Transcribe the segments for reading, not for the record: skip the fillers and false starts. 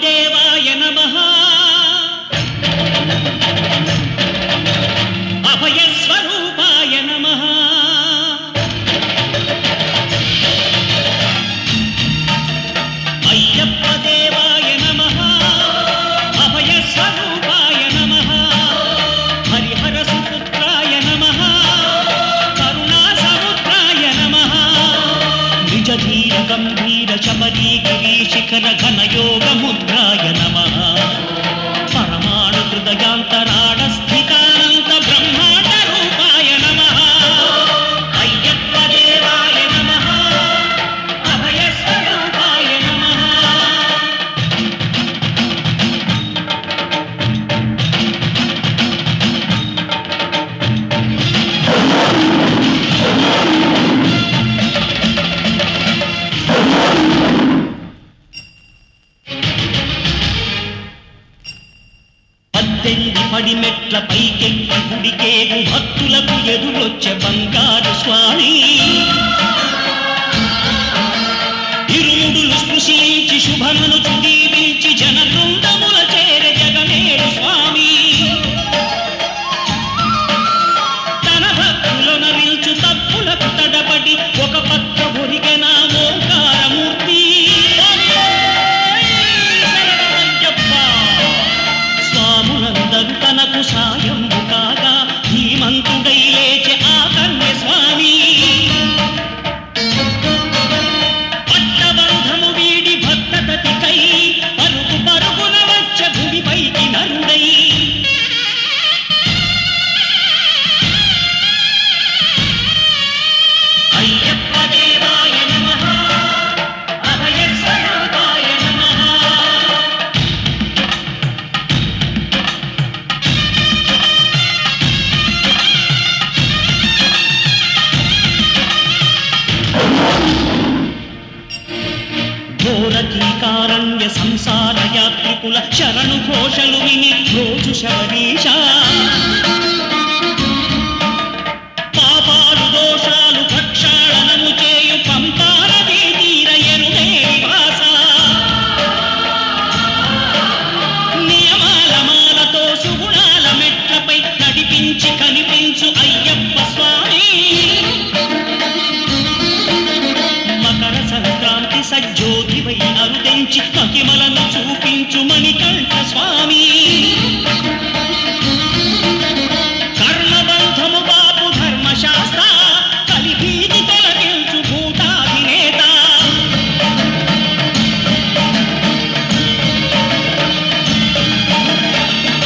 దేవాయ నమః అభయ స్వరూపాయ నమః అయ్యప్ప దేవాయ నమః అభయ స్వరూపాయ నమః హరిహర సుపుత్రాయ నమః కరుణా సముద్రాయ నమః నిజ ధీర గంభీర శబరీ గిరీశిఖర ఘన యోగ ముద్రాయ నమః పరమాణు హృదయాంతరాళ స్థితానంత బ్రహ్మాండ రూపాయ నమః అయ్యప్ప దేవాయ నమః అభయ స్వరూపాయ నమః పద్దెనిమిది పడిమెట్ల పైకెక్కి గుడికేగు భక్తులకు ఎదురొచ్చే బంగారు స్వామి ఇరుముడులు స్పృశించి శుభమును దీవించి జనబృందముల చేరే జగమేడు స్వామి తన భక్తులను నిల్చు తప్పులకు తడబడి ఒక పక్క ఒరిగెన ఓంకారమూర్తి స్వాములందరూ తనకు సాయము కాగా ధీమంతుడై లేచే ఆ కన్య స్వామి పట్టబంధము వీడి భక్తతతికై పరుగు పరుగున వచ్చ భూమిపైకి నరుడై అయ్యప్ప దేవాయ నమః అభయ స్వరూపాయ నమః ఘోరకీకారణ్య సంసార యాత్రికుల శరణు ఘోషలు విని రోజు శబరీశ పాపాలు దోషాలు ప్రక్షాళనము చేయు పంపానదీ తీర ఎరుమే నివాస నియమాల మాలతో సుగుణాల మెట్లపై నడిపించి కనిపించు అయ్యప్ప స్వామి మకర సంక్రాంతి సజ్జోతివై అరుదించి మహిమలను చూపించు మణికంఠ స్వామి కర్మబంధము బాపు ధర్మశాస్త్ర కలిభీతి తొలగించు భూతాధినేత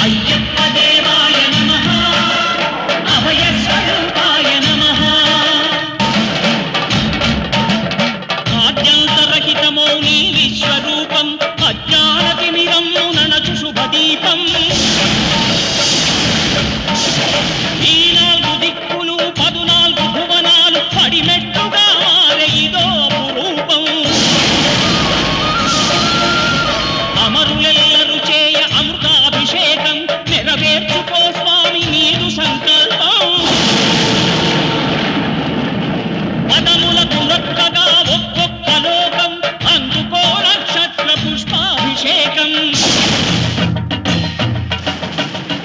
అయ్యప్ప దేవాయ నమః అభయ స్వరూపాయ నమః ఆద్యంతరహితమో నీ విశ్వరూపం అజ్ఞానతిమిరమ్ము ననచు శుభదీపం ఈ 4 దిక్కులు 14 భువనాలు పడిమెట్టుగా మారే ఇదో రూపం అమరులెల్లరు చేయ అమృతాభిషేకం నెరవేర్చుకో స్వామి నీదు సంకల్పం పదములకు రొక్కగా ఒక్కొక్క లోకం అందుకో నక్షత్ర పుష్పాభిషేకం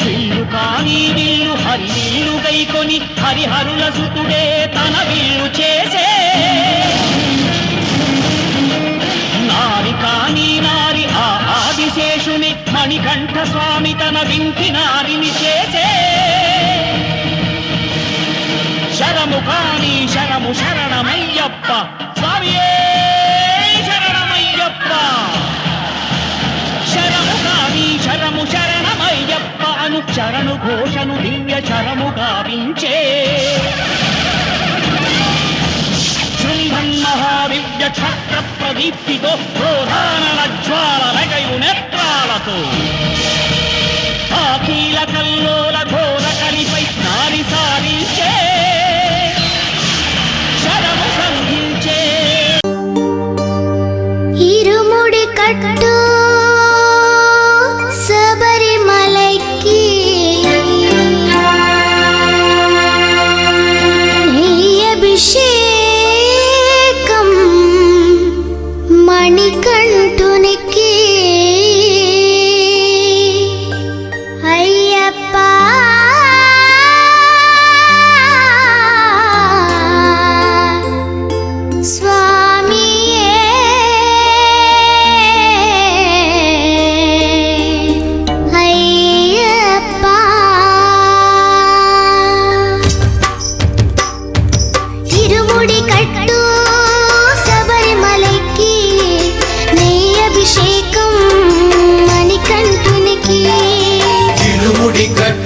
విల్లు కాని విల్లు హరి విల్లు గైకొని హరిహరుల సుతుడే తన విల్లు చేసే నారి కాని నారి ఆ ఆదిశేషుని మణికంఠ స్వామి తన వింటి నారిని చేసే శరము కాని శరము శరణమయ్యప్ప స్వామియే శరణమయ్యప్ప శరము కాని శరము శరణమయ్యప్ప అను చరణు ఘోషను దివ్య చరము గావించే శృంభన్ మహాదివ్య క్షత్ర ప్రదీప్తితో క్రోధానల జ్వాల రగయు నేత్రాలతో ఆకీల కల్లోల ఘోర కలిపై నారి సారించే శరము సంధించే ఇరుముడి కట్టు శబరిమలైకి నెయ్యభిషేకం మణికంఠునికి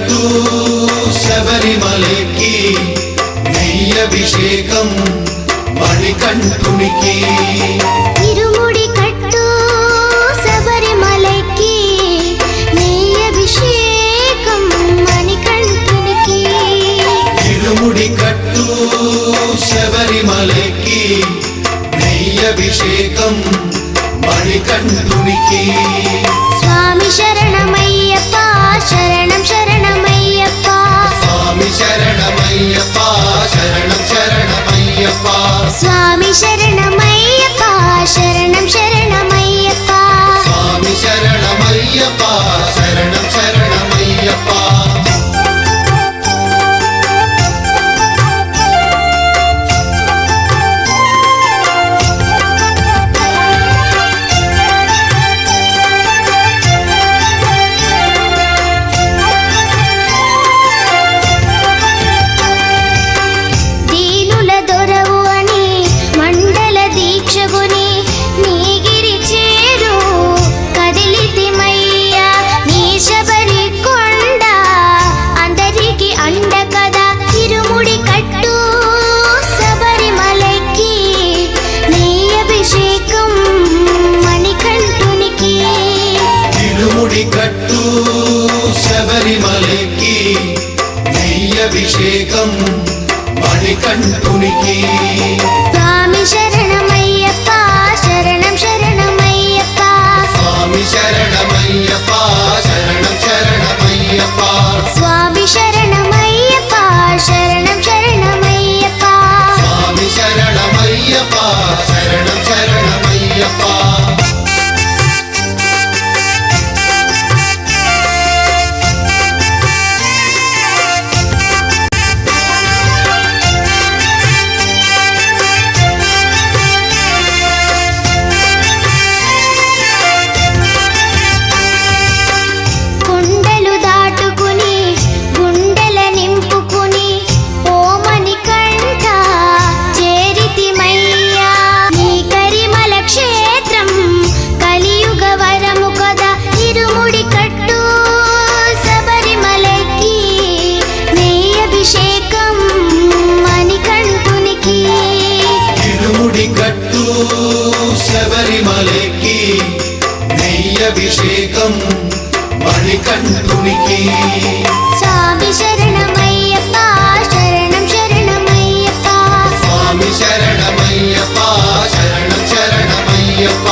కట్టు శబరిమలకి నెయ్యభిషేకం మణికంఠునికి ఇరుముడి కట్టు శబరిమలకి నెయ్యభిషేకం మణికంఠునికి ఇరుముడి కట్టు శబరిమలకి నెయ్యభిషేకం మణికంఠునికి స్వామి శరణమయ్యప్ప శరణం శరణమయ్యప్ప స్వామి శరణమయ్యప్ప శరణం శరణమయ్యప్ప స్వామి శరణమయ్యప్ప శరణం శరణమయ్యప్ప స్వామి శరణమయ్యప్ప శరణం శరణమయ్యప్ప దీనుల దొరవు అని మండల దీక్షగుని నీగిరి చేరు కదిలితిమయ్యా నీ శబరి కొండ అందరికి అండ కదా ఇరుముడి కట్టు శబరిమలకి నెయ్యభిషేకం మణికంఠునికి ఇరుముడి కట్టు శబరిమలకి నెయ్యభిషేకం మణికంఠునికి స్వామి శరణమయ్యప్ప శరణం శరణమయ్యప్ప స్వామి శరణమయ్యప్ప శరణం శరణమయ్యప్ప స్వామి శరణమయ్యప్ప శరణం శరణమయ్యప్ప స్వామి శరణమయ్యప్ప శరణం శరణమయ్యప్ప కొండలు దాటుకుని గుండెల నింపుకుని ఓమని కంట చేరితిమయ్యా నీ కరిమల క్షేత్రం కలియుగ వరము కదా ఇరుముడి కట్టు శబరిమలకి నెయ్యభిషేకం మణికంఠునికి ఇరుముడి కట్టు శబరిమలకి నెయ్యభిషేకం మణికంఠునికి స్వామి శరణమయ్యప్ప శరణం శరణమయ్యప్ప స్వామి శరణమయ్యప్ప శరణం శరణమయ్యప్ప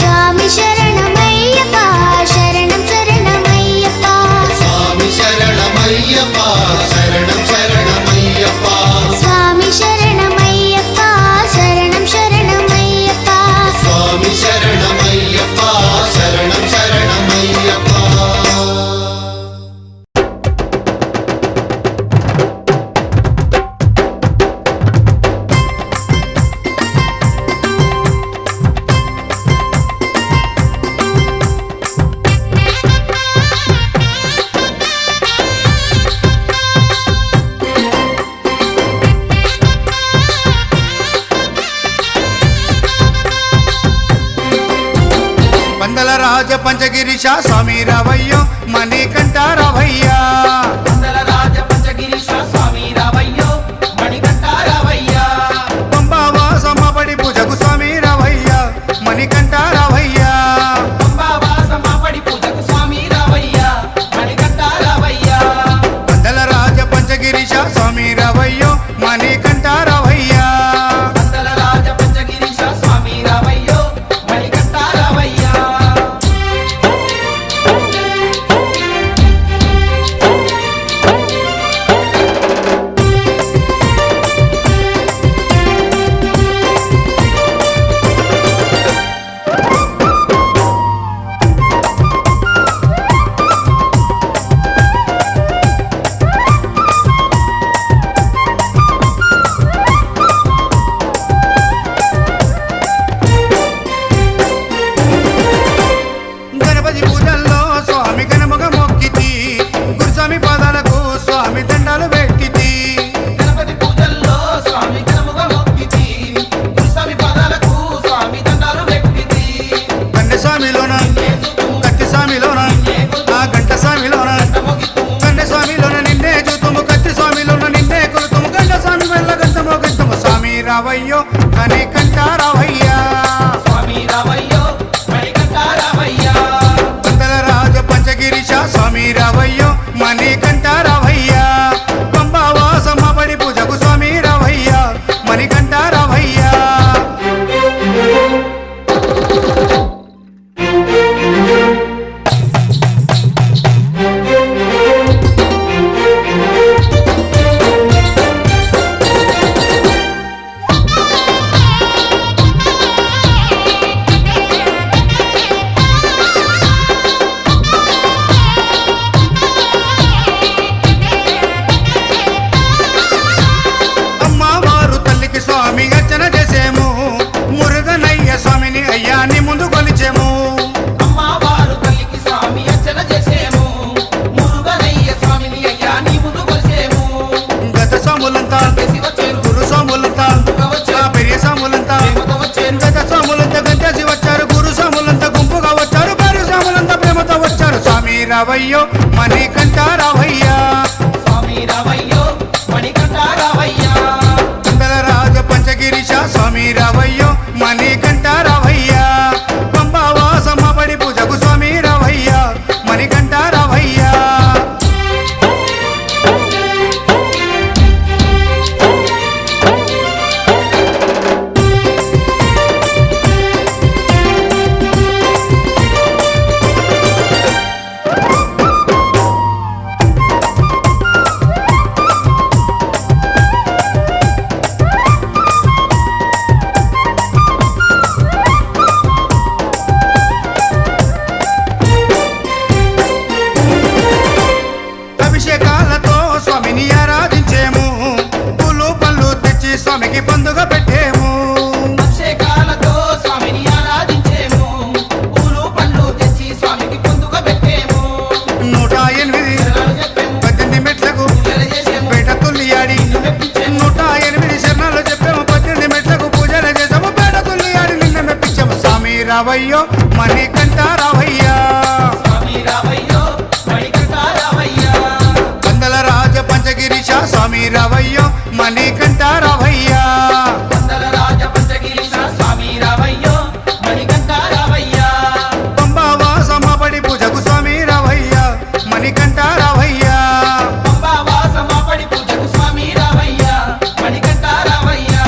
స్వామి శరణమయ్యప్ప శరణం శరణమయ్యప్ప స్వామి శరణమయ్యప్ప శరణం శరణమయ్యప్ప స్వామి శరణమయ్యప్ప శరణం శరణమయ్యప్ప స్వామి శరణమయ్యప్ప శరణం శరణమయ్యప్ప పందల రాజ పంచగిరిశ స్వామి రావయ్యో మణికంఠ రావయ్యా మండల రాజ పంచగిరీశ స్వామి రావయ్యో మణికంఠ రావయ్యా పంబావాసమ్మబడి పూజకు స్వామి రావయ్యా మణికంఠ రావయ్యా పంబావాసమ్మబడి పూజకు స్వామి రావయ్యా మణికంఠ రావయ్యా పందల రాజ పంచగిరిశ స్వామి రావయ్యో మణికంఠ రావయ్యా మండల రాజ పంచగిరీశ స్వామి రావయ్యో మణికంఠ రావయ్యా గణపతి పూజల్లో స్వామి గణముగ మొక్కితి గురుస్వామి పాదాలకు స్వామి దండాలు పెట్టితి గణపతి పూజల్లో స్వామి గణముగా మొక్కితి గురుస్వామి పాదాలకు స్వామి దండాలు పెట్టితి కన్నె స్వామిలోన కత్తి స్వామిలోన ఆ గంట స్వామిలోన కన్నె స్వామి రావయ్యో మణికంఠ రావయ్యా స్వామి రావయ్యో మణికంఠ రావయ్యా పందల రాజ పంచగిరిశ స్వామి రావయ్యో మణికంఠ రావయ్యా పంబావాసమ్మ బడి పూజకు స్వామి రావయ్యా మణికంఠ రావయ్యా అమ్మవారు తల్లికి స్వామి అర్చన చేసేము మురుగనయ్య స్వామిని అయ్యాని ముందు కొలిచేము అమ్మవారు తల్లికి స్వామి అర్చన చేసేము మురుగనయ్య స్వామిని అయ్యా నీ ముందు కొలిసేము గత స్వాములంతా చేసి వచ్చేరు గురు స్వాములంతా ఆ పెరియ స్వాములంతా ప్రేమతో వచ్చేరు గత స్వాములంతా గంటేసి వచ్చారు గురు స్వాములంతా గుంపుగా వచ్చారు పేరు స్వాములంతా ప్రేమతో వచ్చారు స్వామి రావయ్యో మణికంఠ రావయ్యా స్వామి రావయ్యో మణికంఠ రావయ్యా పందల రాజ పంచగిరిశ స్వామి రావయ్యో మణికంఠ రావయ్యా పంబావాసమ్మ బడి పూజకు స్వామి రావయ్యా మణికంఠ రావయ్యా అభిషేకాలతో స్వామిని ఆరాధించేము పూలు పళ్ళు తెచ్చి స్వామికి పండుగ పెట్టేము అభిషేకాలతో స్వామిని ఆరాధించేము పూలు పండ్లు తెచ్చి స్వామికి పొందుక పెట్టేము 108 శరణాలు చెప్పేము 18 మెట్లకు పూజలు చేసేము పేట తుల్లియాడి నిన్ను మెప్పించేము 108 శరణాలు చెప్పాము 18 మెట్లకు పూజలు చేసాము పేట తుల్లియాడి నిన్న మెప్పించాము స్వామి రావయ్యో మణికంఠ రావయ్యా స్వామి రావయ్యో మణికంఠ రావయ్యా పందల రాజ పంచగిరిశ స్వామి రావయ్యో మణికంఠ రావయ్యా వందల రాజ పంచగిరీశ స్వామి రావయ్యో మణికంఠ రావయ్యా పంబావాసమ్మ బడి పూజకు స్వామి రావయ్యా మణికంఠ రావయ్యా పంబావాసమ్మ పడి పూజకు స్వామి రావయ్యా మణికంఠ రావయ్యా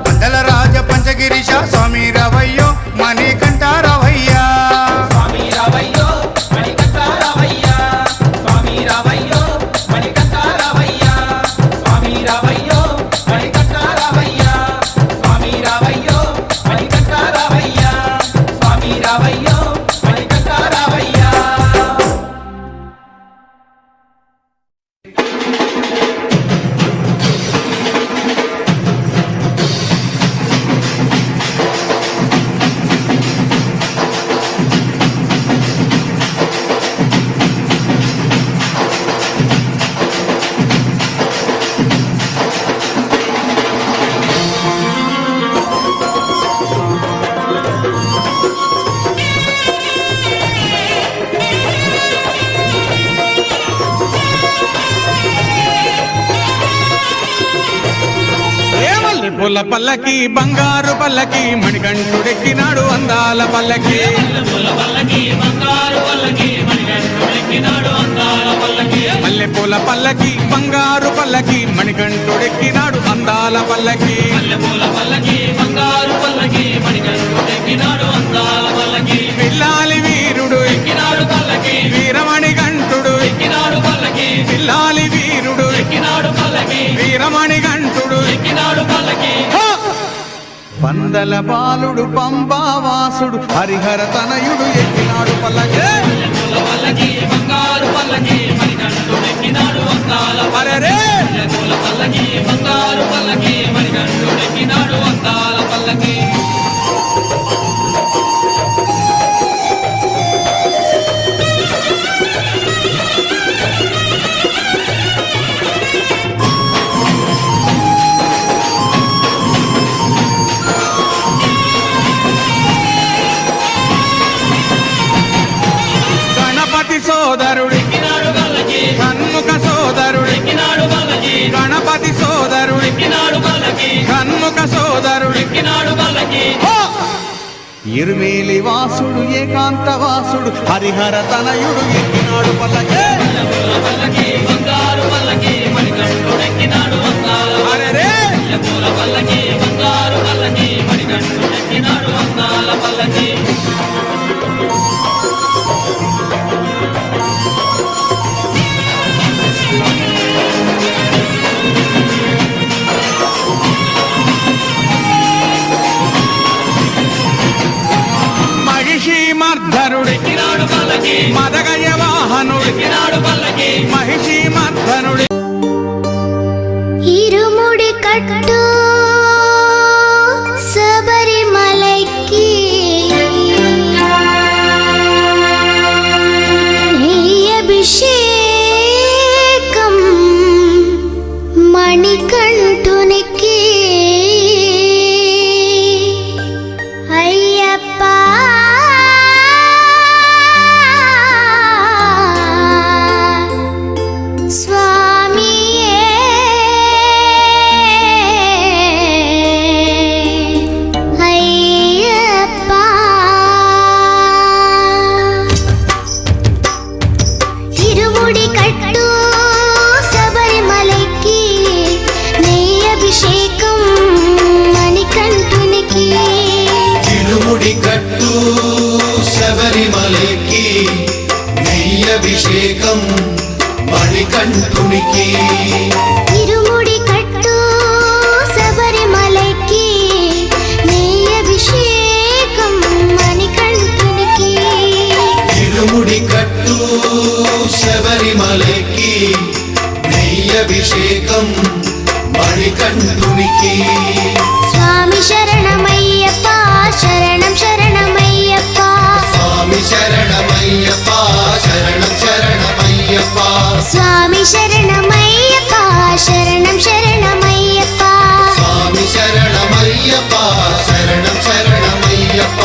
పందల రాజ పంచగిరిశ స్వామి రావయ్యో మణికంఠ రావయ్యా స్వామి రావయ్యో మణికంఠ రావయ్యా స్వామి రావయ్యో మణికంఠ రావయ్యా స్వామి రావయ్యో మణికంఠ రావయ్యా స్వామి రావయ్యో మణికంఠ రావయ్యా స్వామి రావయ్యో మణికంఠ రావయ్యా పూల పల్లకి బంగారు పల్లకి మణికంఠుడెక్కినాడు అందాల పల్లకి మల్లె పూల పల్లకి బంగారు పల్లకి మణికంఠుడెక్కినాడు అందాల పల్లకి పిల్లాలి వీరుడు వీరమణి గంటుడు పిల్లాలి వీరుడు వీరమణి గంటుడు పందల బాలుడు పంబావాసుడు హరిహర తనయుడు ఎక్కినాడు పల్లకి అరెరే! సోదరుడు కన్ముఖ సోదరుడు గణపతి సోదరుడు కన్ముఖ సోదరుడు ఇరుమేలి వాసుడు ఏకాంత వాసుడు హరిహర తనయుడు ఎక్కినాడు పల్లకే అరెరే! మహిషీమర్ధనుడెక్కినాడు పల్లకి మదగజ వాహనుడెక్కినాడు పల్లకి మహిషీమర్ధనుడి ఇరుముడి కట్టు శబరిమలైకి నెయ్యభిషేకం మణికంఠునికి అయ్యప్ప స్వామియే అయ్యప్ప ఇరుముడి కట్టు శబరిమలైకి నెయ్యభిషేకం మణికంఠునికి తిరుముడి కట్టు శబరిమలకి నెయ్యభిషేకం మణికంఠునికి ఇరుముడి కట్టు శబరిమలైకి నెయ్యభిషేకం మణికంఠునికి తిరుముడి కట్టు శబరిమలకి నెయ్యభిషేకం మణికంఠునికి స్వామి శరణమయ్యప్ప శరణం శరణమయ్యప్ప స్వామి శరణమయ్యప్ప శరణం శరణమయ్యప్ప స్వామి శరణమయ్యప్ప శరణం శరణమయ్యప్ప స్వామి శరణమయ్యప్ప శరణం శరణమయ్యప్ప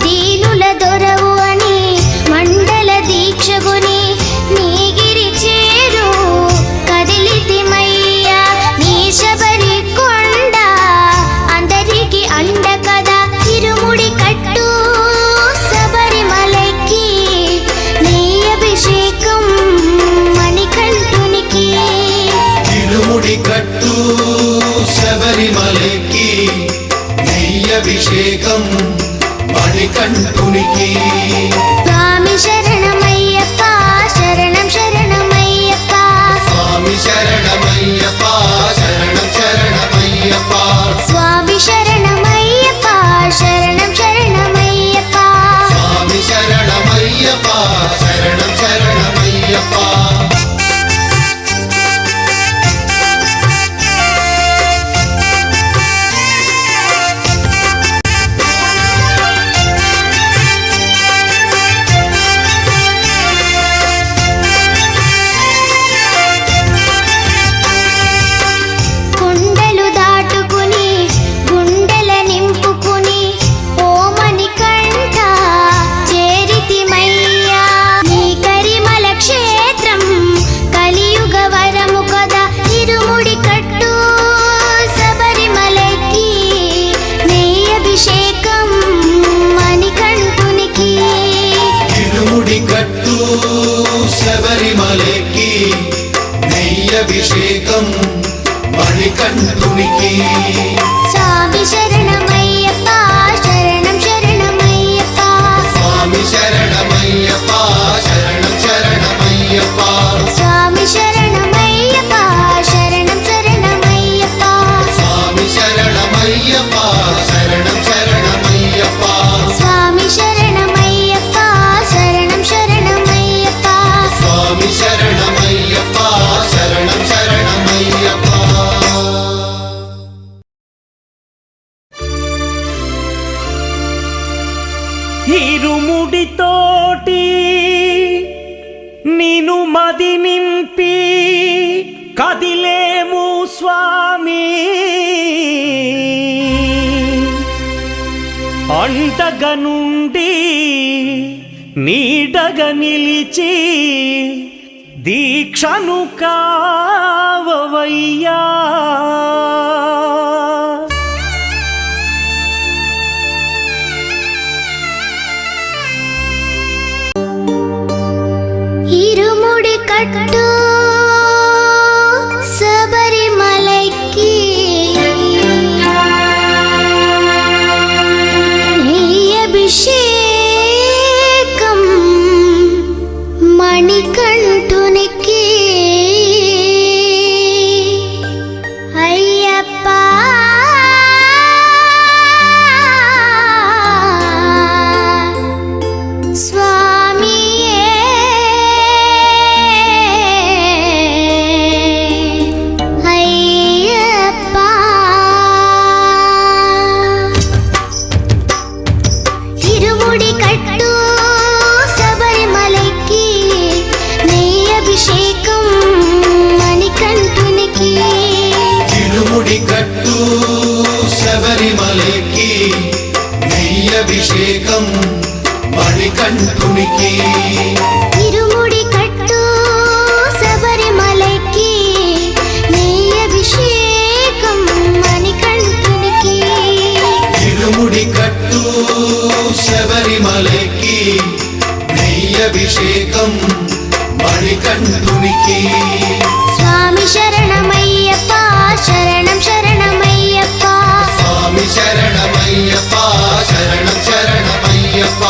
దీనుల దొరవు అని మండల దీక్షగుని నీగిరి చేరు కదిలితిమయ్యా నీ శబరి కొండ అందరికి అండ కదా ఇరుముడి కట్టు శబరిమలకి నెయ్యభిషేకం మణికంఠునికి తిరుముడి కట్టు శబరిమలకి నెయ్యభిషేకం మణికంఠునికి స్వామి శరణమయ్యప్ప శరణం శరణమయ్యప్ప స్వామి శరణమయ్యప్ప శరణం శరణమయ్యప్ప స్వామి శరణమయ్యప్ప శరణం శరణమయ్యప్ప స్వామి శరణమయ్యప్ప శరణం శరణమయ్యప్ప కొండలు దాటుకుని గుండెల నింపుకుని ఓమని కంట చేరితిమయ్యా నీ కరిమల క్షేత్రం కలియుగ వరము కదా ఇరుముడి కట్టు శబరిమలకి నెయ్యభిషేకం మణికంఠునికి తిరుముడి కట్టు శబరిమలకి నెయ్యభిషేకం మణికంఠునికి స్వామి శరణమయ్యప్ప శరణం శరణమయ్యప్ప స్వామి శరణమయ్యప్ప శరణం శరణమయ్యప్ప స్వామి శరణమయ్యప్ప శరణం శరణమయ్యప్ప స్వామి శరణమయ్యప్ప శరణం శరణమయ్యప్ప స్వామి శరణమయ్యప్ప శరణం శరణమయ్యప్ప స్వామి శరణమయ్యప్ప శరణం శరణమయ్యప్ప ఇరుముడితోటి నిను మది నింపి కదిలేము స్వామి అండగా నుండి నీడగా నిలిచి దీక్షను కావవయ్యా. ఇరుముడి కట్టు శబరిమలైకి నెయ్యభిషేకం మణికంఠునికి అయ్యప్ప స్వామియే అయ్యప్ప. ఇరుముడి కట్టు శబరిమలైకి నెయ్యభిషేకం మణికంఠునికి. ఇరుముడి కట్టు శబరిమలకి నెయ్యభిషేకం మణికంఠునికి. ఇరుముడి కట్టు శబరిమలైకి నెయ్యభిషేకం మణికంఠునికి. ఇరుముడి కట్టు శబరిమలకి నెయ్యభిషేకం మణికంఠునికి. స్వామి శరణమయ్యప్ప శరణం శరణమయ్యప్ప. స్వామి శరణమయ్యప్ప శరణం శరణమయ్యప్ప.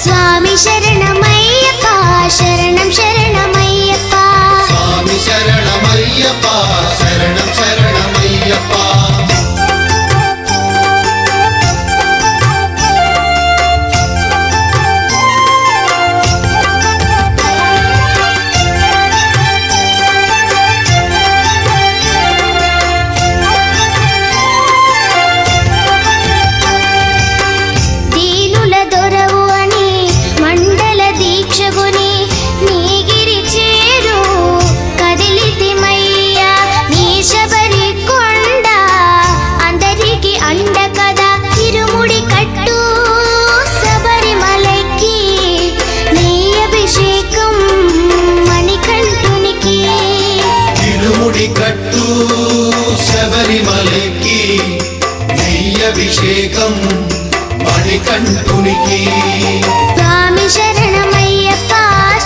స్వామి శరణమయ్యప్ప శరణం శరణమయ్యప్ప. స్వామి శరణమయ్యప్ప శరణం శరణమయ్యప్ప. దీనుల దొరవు అని మండల దీక్షగుని నీగిరి చేరు కదిలితిమయ్యా. నీ శబరి కొండ అందరికి అండ కదా. ఇరుముడి కట్టు శబరిమలకి నెయ్యభిషేకం మణికంఠునికి. ఇరుముడి కట్టు శబరిమలకి నెయ్యభిషేకం మణికంఠునికి. స్వామి శరణమయ్యప్ప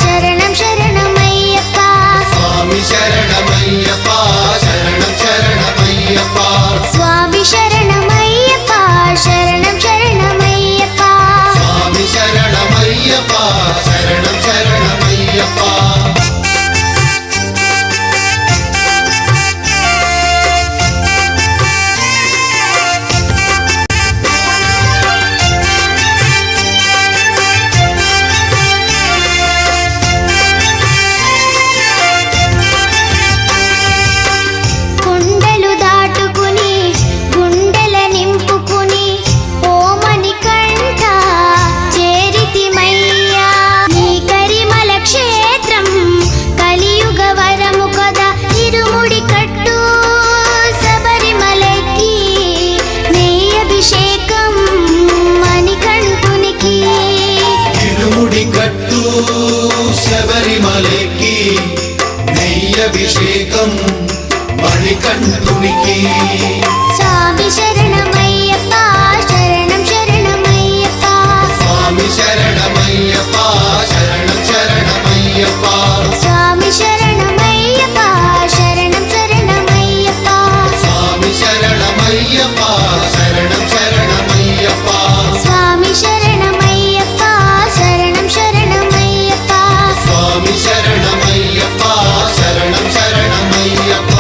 శరణం శరణమయ్యప్ప. స్వామి శరణమయ్యప్ప శరణం శరణమయ్యప్ప. స్వామి శరణమయ్యప్ప శరణం శరణమయ్యప్ప. స్వామి శరణమయ్యప్ప శరణం శరణమయ్యప్ప. కొండలు దాటుకుని గుండెల నింపుకుని ఓమని కంఠ చేరితిమయ్యా. నీ కరిమల క్షేత్రం కలియుగ వరము కదా. ఇరుముడి కట్టు శబరిమలకి నెయ్యభిషేకం మణికంఠునికి. ఇరుముడి కట్టు శబరిమలకి నెయ్యభిషేకం మణికంఠునికి. స్వామి శరణమయ్యప్ప శరణం శరణమయ్యప్ప. స్వామి శరణమయ్యప్ప శరణం శరణమయ్యప్ప. స్వామి శరణమయ్యప్ప శరణం శరణమయ్యప్ప. స్వామి శరణమయ్యప్ప శరణం శరణమయ్యప్ప. స్వామి శరణమయ్యప్ప శరణం శరణమయ్యప్ప. స్వామి శరణమయ్యప్ప శరణం శరణమయ్యప్ప.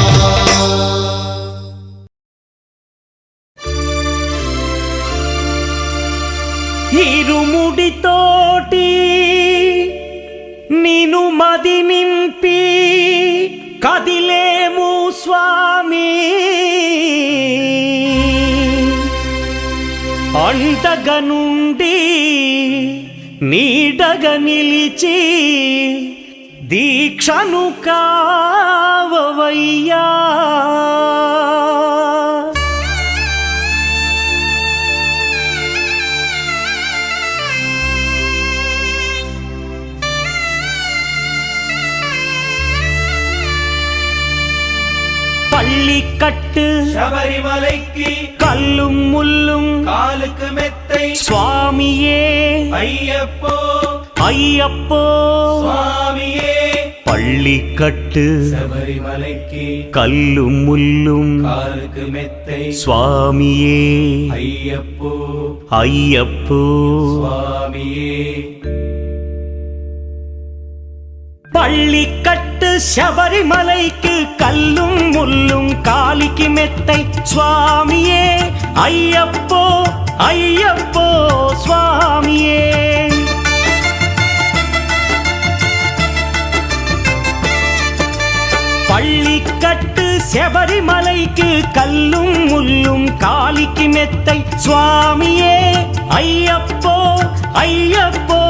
ఇరుముడితోటి నిను మది నింపి కదిలేము స్వామి. అండగా నుండి నీడగా నిలిచి దీక్షను కావవయ్యా. கட்டு శబరిమలైకి கல்லும் முள்ளும் కాలుకు మెత్తై சுவாமியே అయ్యప్పో ஐயப்போ స్వామియే பள்ளிக்கட்டு శబరిమలైకి கல்லும் முள்ளும் కాలుకు మెత్తై சுவாமியே అయ్యప్పో ஐயப்போ స్వామియే பள்ளிக்கட்டு சபரிமலைக்கு கல்லும் முள்ளும் காலிக்கு மெத்தை சுவாமியே ஐயப்போ ஐயப்போ சுவாமியே பள்ளிக்கட்டு சபரிமலைக்கு கல்லும் முள்ளும் காலிக்கு மெத்தை சுவாமியே ஐயப்போ ஐயப்போ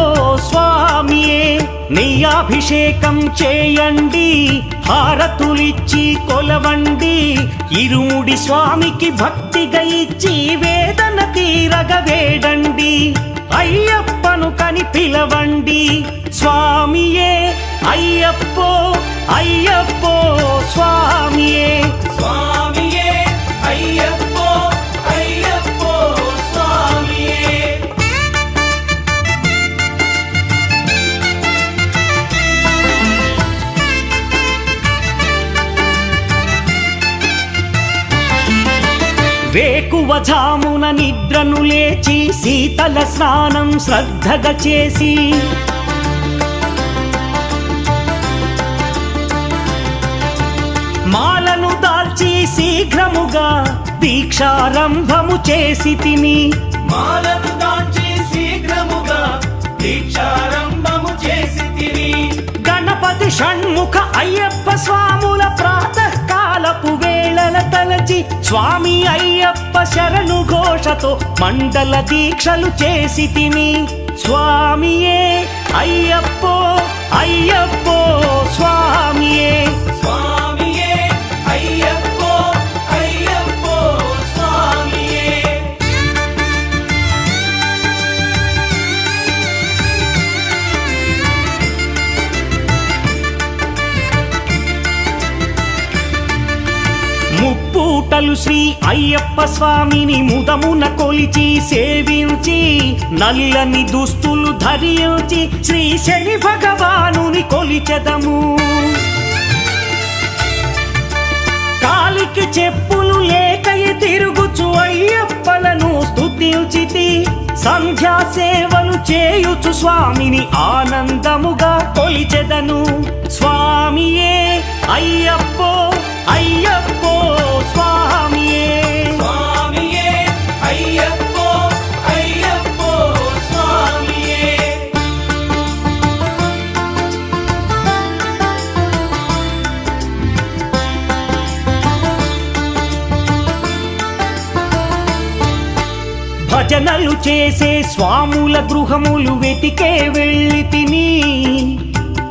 స్వామియే నెయ్యాభిషేకం చేయండి హారతులిచ్చి కొలవండి ఇరుముడి స్వామికి భక్తిగా ఇచ్చి వేదన తీరగ వేడండి అయ్యప్పను కని పిలవండి స్వామియే అయ్యప్పో అయ్యప్పో స్వామియే స్వామియే అయ్యప్పో అయ్యప్పో స్వామియే వేకువజామున నిద్రను లేచి శీతల స్నానం శ్రద్ధగా చేసి మాలను దాల్చి శీఘ్రముగా దీక్షారంభము చేసి తిని మాలను దాల్చి శీఘ్రముగా దీక్షారంభము చేసి తిని గణపతి షణ్ముఖ అయ్యప్ప స్వాముల ప్రాతకాలపు వేళల తలచి స్వామి అయ్యప్ప శరణు ఘోషతో మండల దీక్షలు చేసి తిని స్వామియే అయ్యప్పో అయ్యప్పో స్వామియే స్వామియే అయ్యప్పో అయ్యప్పో స్వామియే ముప్పూటలు శ్రీ అయ్యప్ప స్వామిని ముదమున కొలిచి సేవించి నల్లని దుస్తులు ధరించి శ్రీ శని భగవానుని కొలిచెదము కాలికి చెప్పులు లేకయ తిరుగుచు అయ్యప్పలను స్తుతించితి సంధ్యా సేవలు చేయుచు స్వామిని ఆనందముగా కొలిచెదను స్వామియే అయ్యప్పో అయ్యప్పో స్వామియే స్వామియే అయ్యప్పో అయ్యప్పో స్వామియే భజనలు చేసే స్వాముల గృహములు వెతికే వెళ్ళి తిని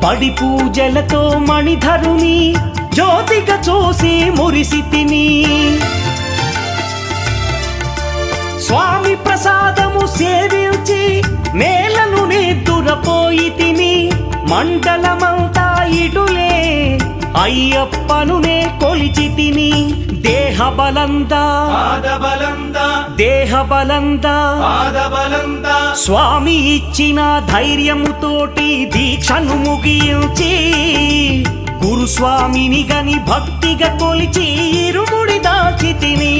పడి పూజలతో మణిధరుని జ్యోతిగా చూసి మురిసి తిని స్వామి ప్రసాదము సేవించి నేలను నిద్దురపోయి తిని మండలమంతా ఇటులే అయ్యప్పనునే కొలిచి తిని దేహబలందా దేహబలందా స్వామి ఇచ్చిన ధైర్యముతోటి దీక్షను ముగించి గురుస్వామిని గని భక్తిగా కొలిచి ఇరుముడి దాచి తిని